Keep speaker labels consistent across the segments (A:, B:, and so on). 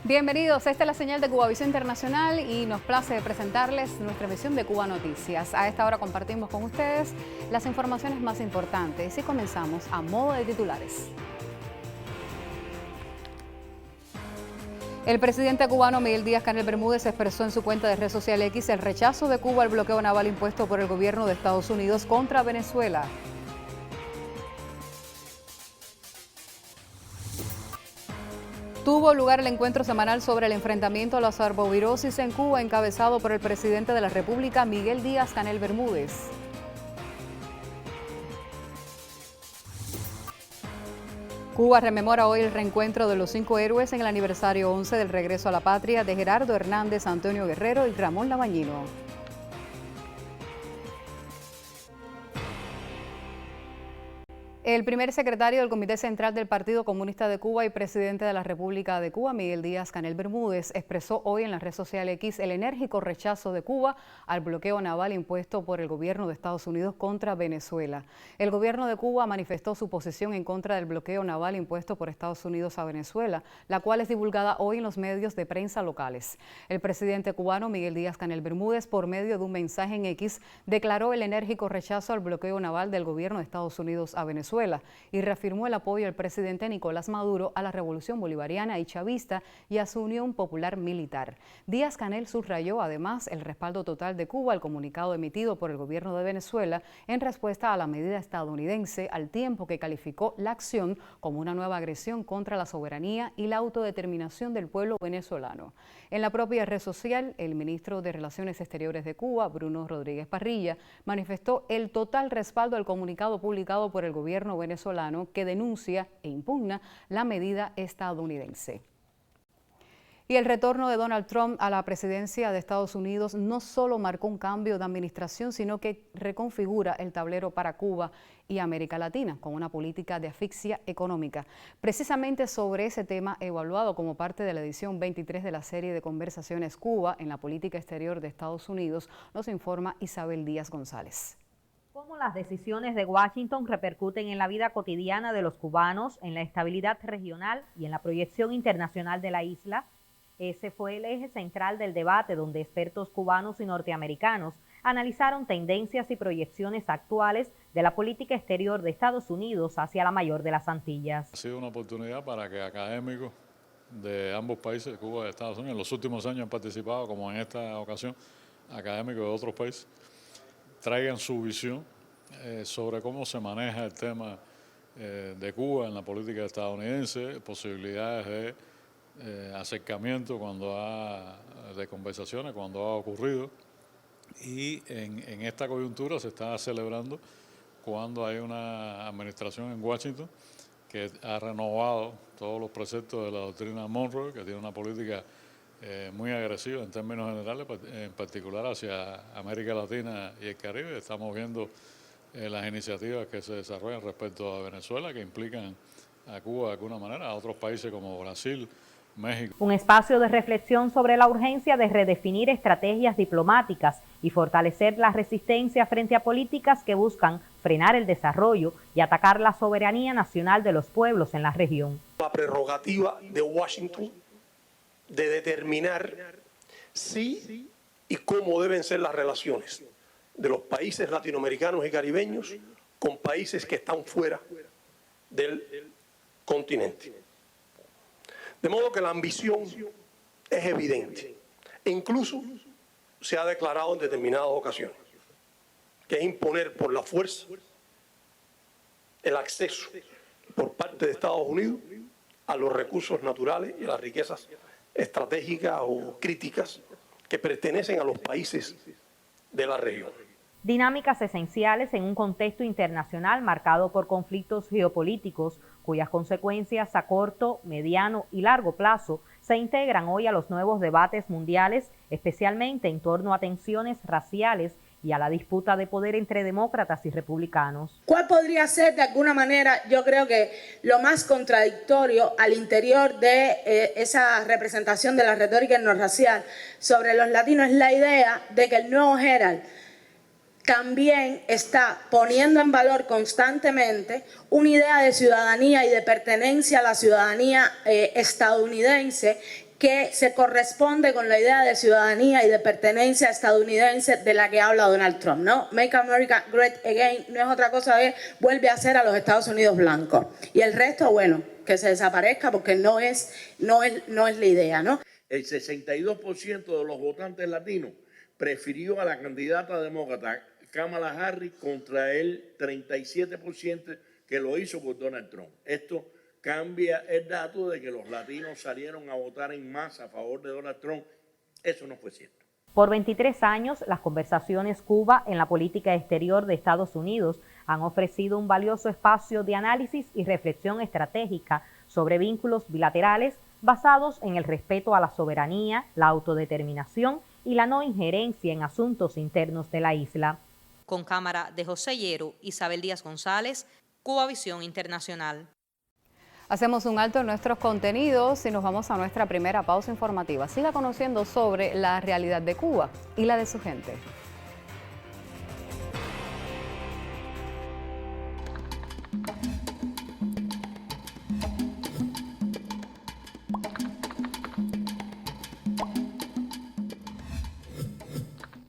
A: Bienvenidos, esta es la señal de Cubavisión Internacional y nos place presentarles nuestra emisión de Cuba Noticias. A esta hora compartimos con ustedes las informaciones más importantes y comenzamos a modo de titulares. El presidente cubano Miguel Díaz-Canel Bermúdez expresó en su cuenta de red social X el rechazo de Cuba al bloqueo naval impuesto por el gobierno de Estados Unidos contra Venezuela. Tuvo lugar el encuentro semanal sobre el enfrentamiento a la arbovirosis en Cuba, encabezado por el presidente de la República, Miguel Díaz-Canel Bermúdez. Cuba rememora hoy el reencuentro de los 5 héroes en el aniversario 11 del regreso a la patria de Gerardo Hernández, Antonio Guerrero y Ramón Labañino. El primer secretario del Comité Central del Partido Comunista de Cuba y presidente de la República de Cuba, Miguel Díaz-Canel Bermúdez, expresó hoy en la red social X el enérgico rechazo de Cuba al bloqueo naval impuesto por el gobierno de Estados Unidos contra Venezuela. El gobierno de Cuba manifestó su posición en contra del bloqueo naval impuesto por Estados Unidos a Venezuela, la cual es divulgada hoy en los medios de prensa locales. El presidente cubano, Miguel Díaz-Canel Bermúdez, por medio de un mensaje en X, declaró el enérgico rechazo al bloqueo naval del gobierno de Estados Unidos a Venezuela y reafirmó el apoyo del presidente Nicolás Maduro a la revolución bolivariana y chavista y a su Unión Popular Militar. Díaz-Canel subrayó además el respaldo total de Cuba al comunicado emitido por el gobierno de Venezuela en respuesta a la medida estadounidense, al tiempo que calificó la acción como una nueva agresión contra la soberanía y la autodeterminación del pueblo venezolano. En la propia red social, el ministro de Relaciones Exteriores de Cuba, Bruno Rodríguez Parrilla, manifestó el total respaldo al comunicado publicado por el gobierno venezolano que denuncia e impugna la medida estadounidense. Y el retorno de Donald Trump a la presidencia de Estados Unidos no solo marcó un cambio de administración, sino que reconfigura el tablero para Cuba y América Latina, con una política de asfixia económica. Precisamente sobre ese tema, evaluado como parte de la edición 23 de la serie de conversaciones Cuba en la política exterior de Estados Unidos, nos informa Isabel Díaz González.
B: Cómo las decisiones de Washington repercuten en la vida cotidiana de los cubanos, en la estabilidad regional y en la proyección internacional de la isla. Ese fue el eje central del debate, donde expertos cubanos y norteamericanos analizaron tendencias y proyecciones actuales de la política exterior de Estados Unidos hacia la mayor de las Antillas.
C: Ha sido una oportunidad para que académicos de ambos países, Cuba y Estados Unidos, en los últimos años han participado, como en esta ocasión, académicos de otros países, traigan su visión sobre cómo se maneja el tema de Cuba en la política estadounidense, posibilidades de acercamiento de conversaciones cuando ha ocurrido, y en esta coyuntura se está celebrando cuando hay una administración en Washington que ha renovado todos los preceptos de la doctrina Monroe, que tiene una política muy agresiva en términos generales, en particular hacia América Latina y el Caribe. Estamos viendo las iniciativas que se desarrollan respecto a Venezuela, que implican a Cuba de alguna manera, a otros países como Brasil, México.
B: Un espacio de reflexión sobre la urgencia de redefinir estrategias diplomáticas y fortalecer la resistencia frente a políticas que buscan frenar el desarrollo y atacar la soberanía nacional de los pueblos en la región.
D: La prerrogativa de Washington de determinar si y cómo deben ser las relaciones de los países latinoamericanos y caribeños con países que están fuera del continente. De modo que la ambición es evidente e incluso se ha declarado en determinadas ocasiones que es imponer por la fuerza el acceso por parte de Estados Unidos a los recursos naturales y a las riquezas estratégicas o críticas que pertenecen a los países de la región.
B: Dinámicas esenciales en un contexto internacional marcado por conflictos geopolíticos, cuyas consecuencias a corto, mediano y largo plazo se integran hoy a los nuevos debates mundiales, especialmente en torno a tensiones raciales y a la disputa de poder entre demócratas y republicanos.
E: ¿Cuál podría ser, de alguna manera, yo creo que lo más contradictorio al interior de esa representación de la retórica etnorracial sobre los latinos? Es la idea de que el nuevo Herald también está poniendo en valor constantemente una idea de ciudadanía y de pertenencia a la ciudadanía estadounidense que se corresponde con la idea de ciudadanía y de pertenencia estadounidense de la que habla Donald Trump, ¿no? Make America Great Again no es otra cosa que vuelve a hacer a los Estados Unidos blancos. Y el resto, bueno, que se desaparezca porque no es la idea, ¿no?
F: El 62% de los votantes latinos prefirió a la candidata demócrata Kamala Harris contra el 37% que lo hizo por Donald Trump. Esto cambia el dato de que los latinos salieron a votar en masa a favor de Donald Trump. Eso no fue cierto.
B: Por 23 años, las conversaciones Cuba en la política exterior de Estados Unidos han ofrecido un valioso espacio de análisis y reflexión estratégica sobre vínculos bilaterales basados en el respeto a la soberanía, la autodeterminación y la no injerencia en asuntos internos de la isla.
G: Con cámara de José Llero, Isabel Díaz González, Cubavisión Internacional.
A: Hacemos un alto en nuestros contenidos y nos vamos a nuestra primera pausa informativa. Siga conociendo sobre la realidad de Cuba y la de su gente.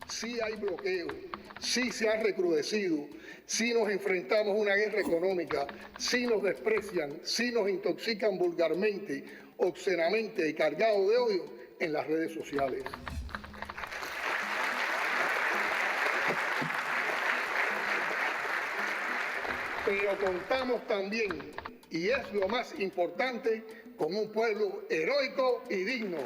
H: Sí hay bloqueo, sí se ha recrudecido, sí nos enfrentamos a una guerra económica, sí nos desprecian, sí nos intoxican vulgarmente, obscenamente y cargados de odio en las redes sociales. Pero contamos también, y es lo más importante, con un pueblo heroico y digno.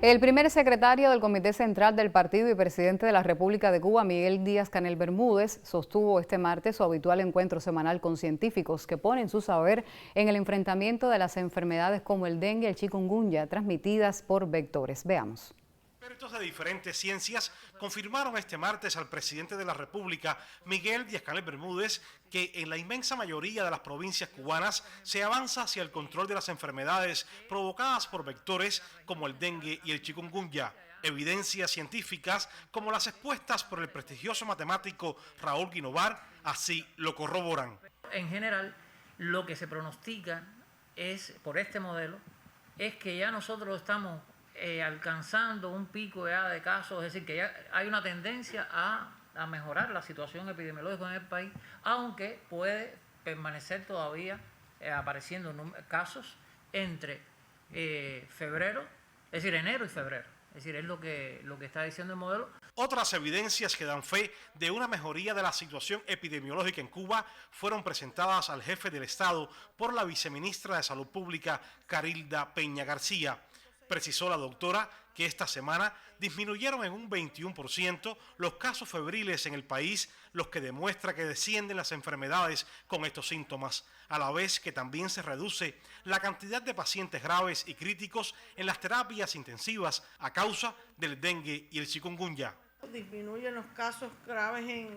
A: El primer secretario del Comité Central del Partido y presidente de la República de Cuba, Miguel Díaz-Canel Bermúdez, sostuvo este martes su habitual encuentro semanal con científicos que ponen su saber en el enfrentamiento de las enfermedades como el dengue y el chikungunya, transmitidas por vectores. Veamos.
I: Expertos de diferentes ciencias confirmaron este martes al presidente de la República, Miguel Díaz-Canel Bermúdez, que en la inmensa mayoría de las provincias cubanas se avanza hacia el control de las enfermedades provocadas por vectores como el dengue y el chikungunya. Evidencias científicas como las expuestas por el prestigioso matemático Raúl Guinovar así lo corroboran.
J: En general, lo que se pronostica es, por este modelo, es que ya nosotros estamos alcanzando un pico ya de casos, es decir, que ya hay una tendencia a mejorar la situación epidemiológica en el país, aunque puede permanecer todavía apareciendo casos entre febrero, es decir, enero y febrero. Es decir, es lo que está diciendo el modelo.
I: Otras evidencias que dan fe de una mejoría de la situación epidemiológica en Cuba fueron presentadas al jefe del Estado por la viceministra de Salud Pública, Carilda Peña García. Precisó la doctora que esta semana disminuyeron en un 21% los casos febriles en el país, los que demuestra que descienden las enfermedades con estos síntomas, a la vez que también se reduce la cantidad de pacientes graves y críticos en las terapias intensivas a causa del dengue y el chikungunya.
K: Disminuyen los casos graves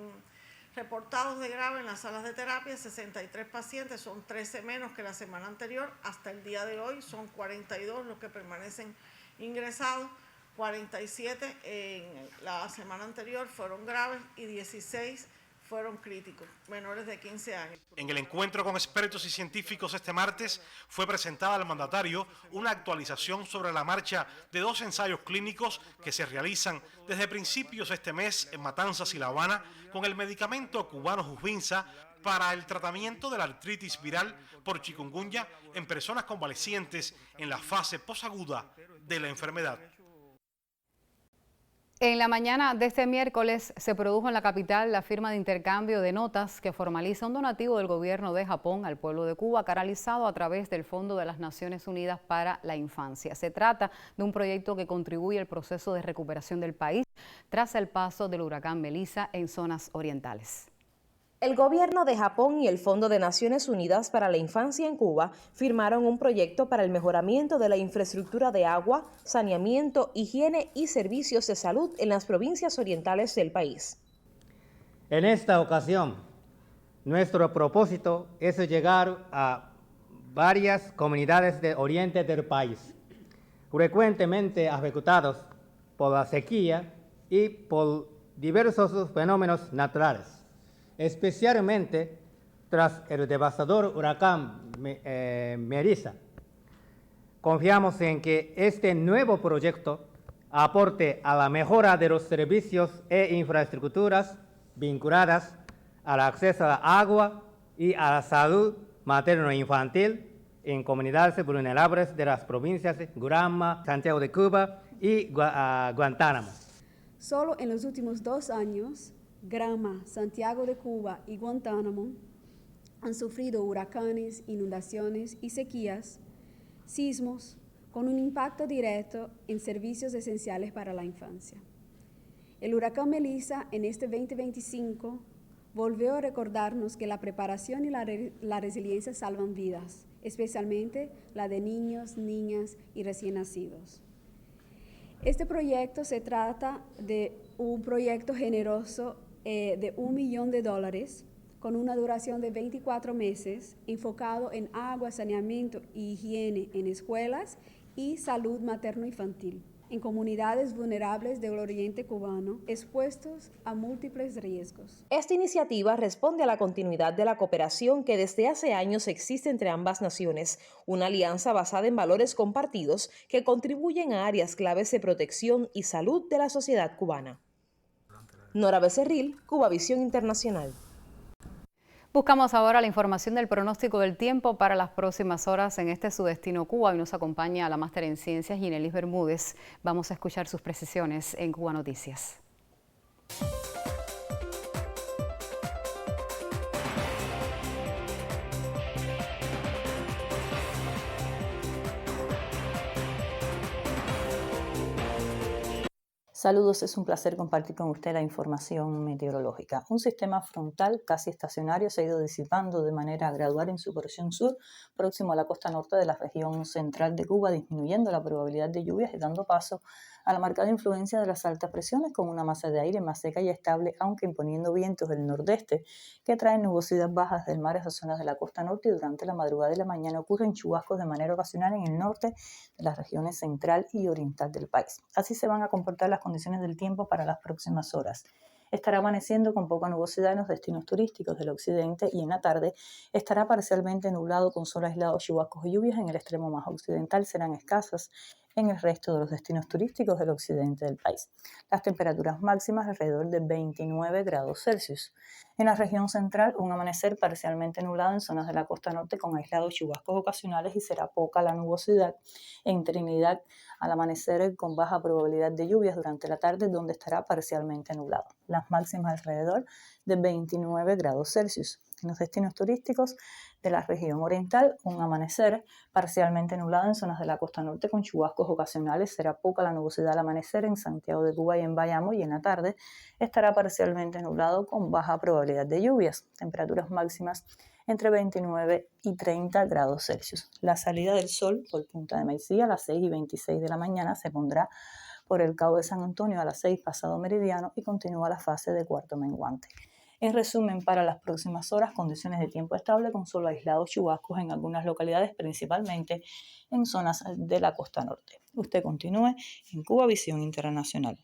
K: reportados de grave en las salas de terapia, 63 pacientes, son 13 menos que la semana anterior. Hasta el día de hoy son 42 los que permanecen ingresados, 47 en la semana anterior fueron graves y 16 fueron críticos, menores de 15 años.
I: En el encuentro con expertos y científicos este martes fue presentada al mandatario una actualización sobre la marcha de 2 ensayos clínicos que se realizan desde principios de este mes en Matanzas y La Habana con el medicamento cubano Jubinsa para el tratamiento de la artritis viral por chikungunya en personas convalecientes en la fase posaguda de la enfermedad.
A: En la mañana de este miércoles se produjo en la capital la firma de intercambio de notas que formaliza un donativo del gobierno de Japón al pueblo de Cuba, canalizado a través del Fondo de las Naciones Unidas para la Infancia. Se trata de un proyecto que contribuye al proceso de recuperación del país tras el paso del huracán Melissa en zonas orientales.
L: El gobierno de Japón y el Fondo de Naciones Unidas para la Infancia en Cuba firmaron un proyecto para el mejoramiento de la infraestructura de agua, saneamiento, higiene y servicios de salud en las provincias orientales del país.
M: En esta ocasión, nuestro propósito es llegar a varias comunidades del oriente del país, frecuentemente afectados por la sequía y por diversos fenómenos naturales, especialmente tras el devastador huracán Melissa. Confiamos en que este nuevo proyecto aporte a la mejora de los servicios e infraestructuras vinculadas al acceso a la agua y a la salud materno-infantil en comunidades vulnerables de las provincias de Granma, Santiago de Cuba y Guantánamo.
N: Solo en los últimos 2 años, Granma, Santiago de Cuba y Guantánamo han sufrido huracanes, inundaciones y sequías, sismos, con un impacto directo en servicios esenciales para la infancia. El huracán Melissa en este 2025 volvió a recordarnos que la preparación y la resiliencia salvan vidas, especialmente la de niños, niñas y recién nacidos. Este proyecto se trata de un proyecto generoso de $1 millón con una duración de 24 meses, enfocado en agua, saneamiento y higiene en escuelas y salud materno-infantil, en comunidades vulnerables del oriente cubano expuestos a múltiples riesgos.
L: Esta iniciativa responde a la continuidad de la cooperación que desde hace años existe entre ambas naciones, una alianza basada en valores compartidos que contribuyen a áreas claves de protección y salud de la sociedad cubana. Nora Becerril, Cubavisión Internacional.
A: Buscamos ahora la información del pronóstico del tiempo para las próximas horas en este Su Destino Cuba y nos acompaña la máster en ciencias Ginelis Bermúdez. Vamos a escuchar sus precisiones en Cuba Noticias.
O: Saludos, es un placer compartir con usted la información meteorológica. Un sistema frontal casi estacionario se ha ido disipando de manera gradual en su porción sur, próximo a la costa norte de la región central de Cuba, disminuyendo la probabilidad de lluvias y dando paso a la marcada influencia de las altas presiones con una masa de aire más seca y estable, aunque imponiendo vientos del nordeste que traen nubosidad bajas del mar a esas zonas de la costa norte, y durante la madrugada y la mañana ocurren chubascos de manera ocasional en el norte de las regiones central y oriental del país. Así se van a comportar las condiciones del tiempo para las próximas horas. Estará amaneciendo con poca nubosidad en los destinos turísticos del occidente y en la tarde estará parcialmente nublado con sol aislado, chubascos y lluvias en el extremo más occidental serán escasas en el resto de los destinos turísticos del occidente del país. Las temperaturas máximas alrededor de 29 grados Celsius. En la región central, un amanecer parcialmente nublado en zonas de la costa norte con aislados chubascos ocasionales y será poca la nubosidad. En Trinidad, al amanecer con baja probabilidad de lluvias durante la tarde, donde estará parcialmente nublado. Las máximas alrededor de 29 grados Celsius. En los destinos turísticos de la región oriental, un amanecer parcialmente nublado en zonas de la costa norte con chubascos ocasionales. Será poca la nubosidad al amanecer en Santiago de Cuba y en Bayamo, y en la tarde estará parcialmente nublado con baja probabilidad de lluvias. Temperaturas máximas entre 29 y 30 grados Celsius. La salida del sol por Punta de Maicía a las 6:26 de la mañana se pondrá por el Cabo de San Antonio a las 6 pasado meridiano y continúa la fase de cuarto menguante. En resumen, para las próximas horas, condiciones de tiempo estable con solo aislados chubascos en algunas localidades, principalmente en zonas de la costa norte. Usted continúe en Cubavisión Internacional.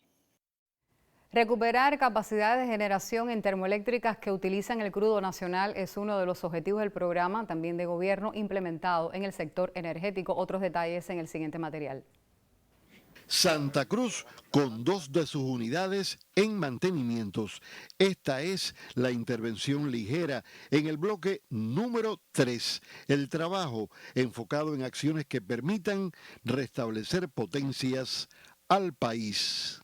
A: Recuperar capacidades de generación en termoeléctricas que utilizan el crudo nacional es uno de los objetivos del programa, también de gobierno, implementado en el sector energético. Otros detalles en el siguiente material.
P: Santa Cruz con 2 de sus unidades en mantenimientos. Esta es la intervención ligera en el bloque número 3. El trabajo enfocado en acciones que permitan restablecer potencias al país.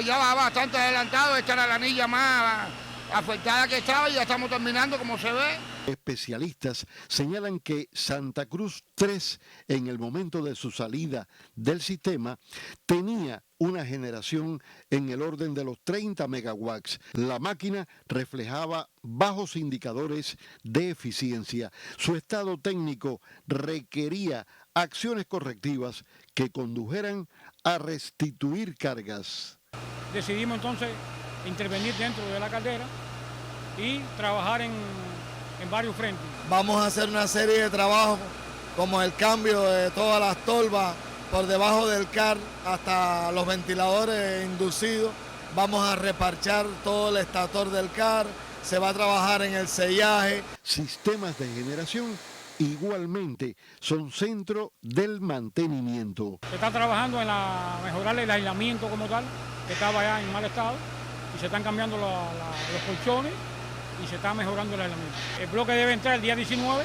Q: Ya va bastante adelantado, esta era la anilla más afectada que estaba y ya estamos terminando como se ve.
P: Especialistas señalan que Santa Cruz 3, en el momento de su salida del sistema, tenía una generación en el orden de los 30 megawatts. La máquina reflejaba bajos indicadores de eficiencia. Su estado técnico requería acciones correctivas que condujeran a restituir cargas.
R: Decidimos entonces intervenir dentro de la caldera y trabajar en varios frentes.
S: Vamos a hacer una serie de trabajos como el cambio de todas las tolvas por debajo del CAR hasta los ventiladores inducidos. Vamos a reparchar todo el estator del CAR, se va a trabajar en el sellaje.
P: Sistemas de generación igualmente son centro del mantenimiento.
R: Se está trabajando en mejorar el aislamiento como tal, que estaba ya en mal estado, y se están cambiando los colchones y se está mejorando el aislamiento. El bloque debe entrar el día 19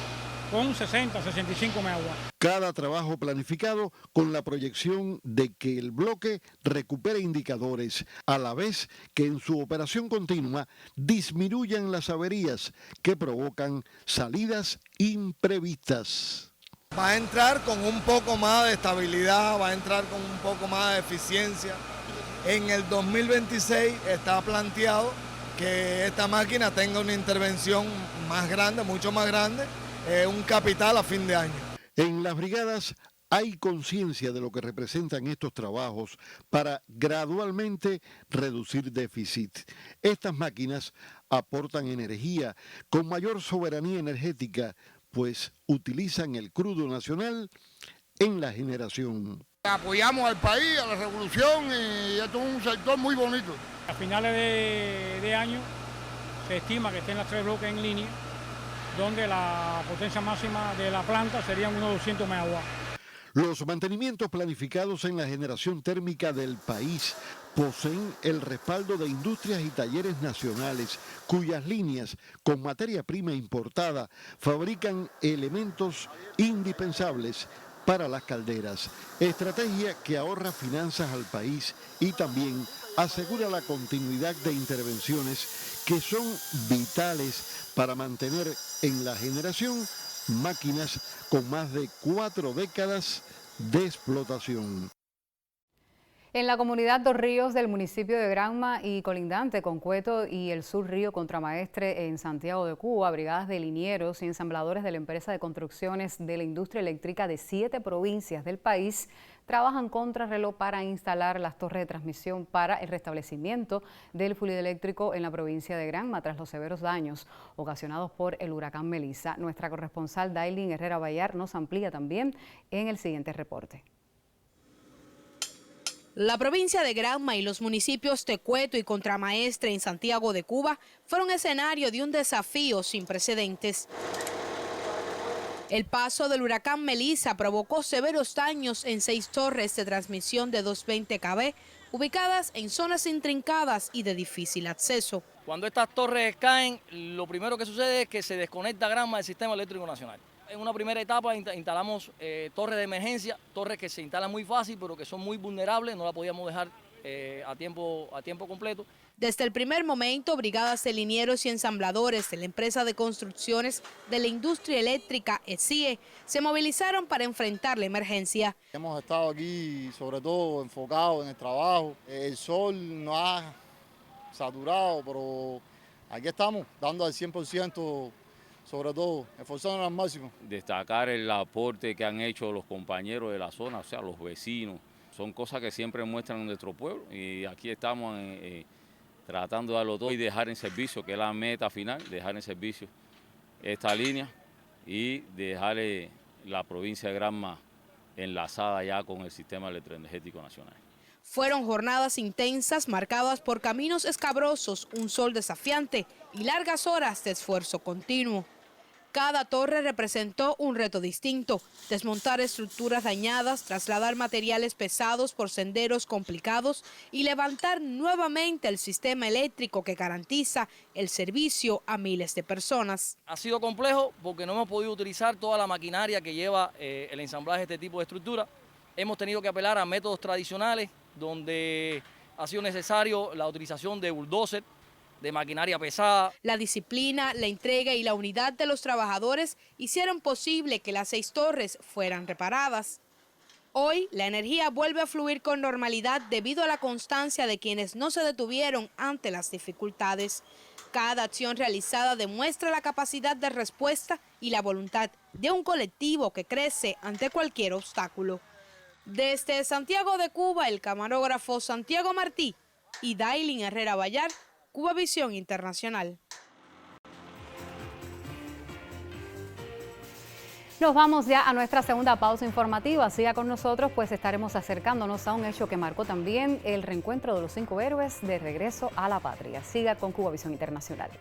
R: con 60-65 megawatts.
P: Cada trabajo planificado con la proyección de que el bloque recupere indicadores, a la vez que en su operación continua disminuyan las averías que provocan salidas imprevistas.
S: Va a entrar con un poco más de estabilidad, va a entrar con un poco más de eficiencia. En el 2026 está planteado que esta máquina tenga una intervención más grande, mucho más grande, un capital a fin de año.
P: En las brigadas hay conciencia de lo que representan estos trabajos para gradualmente reducir déficit. Estas máquinas aportan energía con mayor soberanía energética, pues utilizan el crudo nacional en la generación.
Q: Apoyamos al país, a la revolución, y esto es un sector muy bonito.
R: A finales de año se estima que estén las 3 bloques en línea, donde la potencia máxima de la planta serían unos 200 megawatts.
P: Los mantenimientos planificados en la generación térmica del país poseen el respaldo de industrias y talleres nacionales, cuyas líneas, con materia prima importada, fabrican elementos indispensables para las calderas. Estrategia que ahorra finanzas al país y también asegura la continuidad de intervenciones que son vitales para mantener en la generación máquinas con más de 4 décadas de explotación.
A: En la comunidad Dos Ríos del municipio de Granma y colindante con Cueto y el Sur Río Contramaestre en Santiago de Cuba, brigadas de linieros y ensambladores de la empresa de construcciones de la industria eléctrica de 7 provincias del país trabajan contrarreloj para instalar las torres de transmisión para el restablecimiento del fluido eléctrico en la provincia de Granma tras los severos daños ocasionados por el huracán Melissa. Nuestra corresponsal Dailin Herrera Bayar nos amplía también en el siguiente reporte.
T: La provincia de Granma y los municipios de Cueto y Contramaestre en Santiago de Cuba fueron escenario de un desafío sin precedentes. El paso del huracán Melissa provocó severos daños en 6 torres de transmisión de 220 kV, ubicadas en zonas intrincadas y de difícil acceso.
U: Cuando estas torres caen, lo primero que sucede es que se desconecta Granma del sistema eléctrico nacional. En una primera etapa instalamos torres de emergencia, torres que se instalan muy fácil, pero que son muy vulnerables, no la podíamos dejar a tiempo completo.
T: Desde el primer momento, brigadas de linieros y ensambladores de la empresa de construcciones de la industria eléctrica ESIE se movilizaron para enfrentar la emergencia.
V: Hemos estado aquí sobre todo enfocados en el trabajo. El sol nos ha saturado, pero aquí estamos dando al 100%. Sobre todo, esforzándonos al máximo.
W: Destacar el aporte que han hecho los compañeros de la zona, o sea, los vecinos. Son cosas que siempre muestran nuestro pueblo y aquí estamos tratando de darlo todo y dejar en servicio, que es la meta final, dejar en servicio esta línea y dejar la provincia de Granma enlazada ya con el sistema electroenergético nacional.
T: Fueron jornadas intensas marcadas por caminos escabrosos, un sol desafiante y largas horas de esfuerzo continuo. Cada torre representó un reto distinto: desmontar estructuras dañadas, trasladar materiales pesados por senderos complicados y levantar nuevamente el sistema eléctrico que garantiza el servicio a miles de personas.
U: Ha sido complejo porque no hemos podido utilizar toda la maquinaria que lleva el ensamblaje de este tipo de estructura. Hemos tenido que apelar a métodos tradicionales donde ha sido necesario la utilización de bulldozer, de maquinaria pesada.
T: La disciplina, la entrega y la unidad de los trabajadores hicieron posible que las 6 torres fueran reparadas. Hoy, la energía vuelve a fluir con normalidad debido a la constancia de quienes no se detuvieron ante las dificultades. Cada acción realizada demuestra la capacidad de respuesta y la voluntad de un colectivo que crece ante cualquier obstáculo. Desde Santiago de Cuba, el camarógrafo Santiago Martí y Dailin Herrera Bayar, Cuba Visión Internacional.
A: Nos vamos ya a nuestra segunda pausa informativa. Siga con nosotros, pues estaremos acercándonos a un hecho que marcó también el reencuentro de los 5 héroes de regreso a la patria. Siga con Cubavisión Internacional.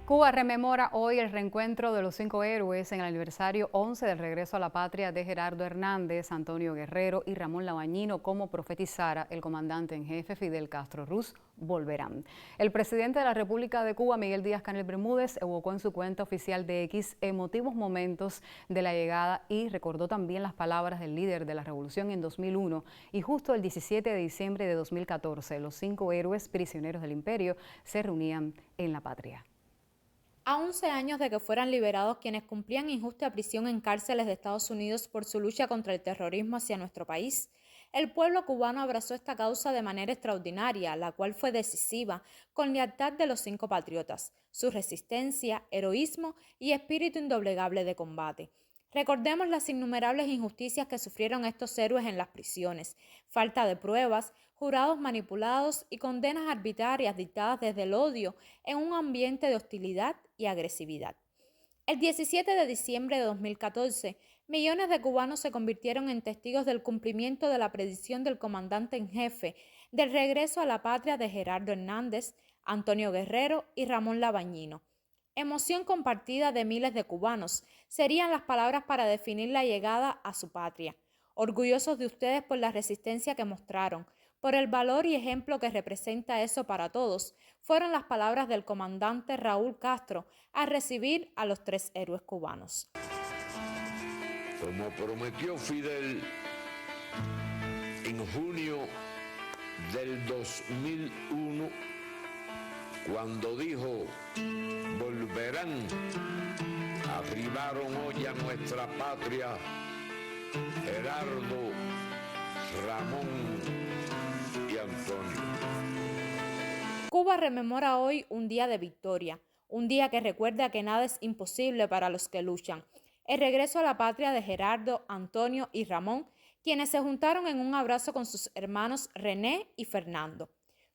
A: Cuba rememora hoy el reencuentro de los 5 héroes en el aniversario 11 del regreso a la patria de Gerardo Hernández, Antonio Guerrero y Ramón Labañino, como profetizara el comandante en jefe Fidel Castro Ruz, volverán. El presidente de la República de Cuba, Miguel Díaz-Canel Bermúdez, evocó en su cuenta oficial de X emotivos momentos de la llegada y recordó también las palabras del líder de la revolución en 2001 y justo el 17 de diciembre de 2014, los 5 héroes prisioneros del imperio se reunían en la patria.
C: A 11 años de que fueran liberados quienes cumplían injusta prisión en cárceles de Estados Unidos por su lucha contra el terrorismo hacia nuestro país, el pueblo cubano abrazó esta causa de manera extraordinaria, la cual fue decisiva, con lealtad de los 5 patriotas, su resistencia, heroísmo y espíritu indoblegable de combate. Recordemos las innumerables injusticias que sufrieron estos héroes en las prisiones, falta de pruebas, jurados manipulados y condenas arbitrarias dictadas desde el odio en un ambiente de hostilidad y agresividad. El 17 de diciembre de 2014, millones de cubanos se convirtieron en testigos del cumplimiento de la predicción del comandante en jefe del regreso a la patria de Gerardo Hernández, Antonio Guerrero y Ramón Labañino. Emoción compartida de miles de cubanos serían las palabras para definir la llegada a su patria. Orgullosos de ustedes por la resistencia que mostraron, por el valor y ejemplo que representa eso para todos, fueron las palabras del comandante Raúl Castro al recibir a los 3 héroes cubanos.
D: Como prometió Fidel en junio del 2001, cuando dijo volverán, arribaron hoy a nuestra patria Gerardo, Ramón y Antonio.
C: Cuba rememora hoy un día de victoria, un día que recuerda que nada es imposible para los que luchan. El regreso a la patria de Gerardo, Antonio y Ramón, quienes se juntaron en un abrazo con sus hermanos René y Fernando,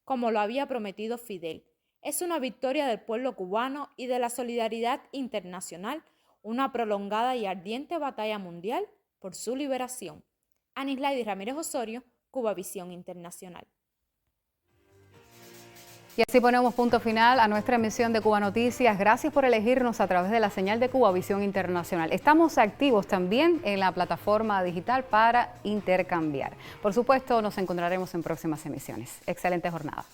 C: como lo había prometido Fidel. Es una victoria del pueblo cubano y de la solidaridad internacional, una prolongada y ardiente batalla mundial por su liberación. Anislaidy Ramírez Osorio, Cubavisión Internacional.
A: Y así ponemos punto final a nuestra emisión de Cuba Noticias. Gracias por elegirnos a través de la señal de Cubavisión Internacional. Estamos activos también en la plataforma digital para intercambiar. Por supuesto, nos encontraremos en próximas emisiones. Excelente jornada.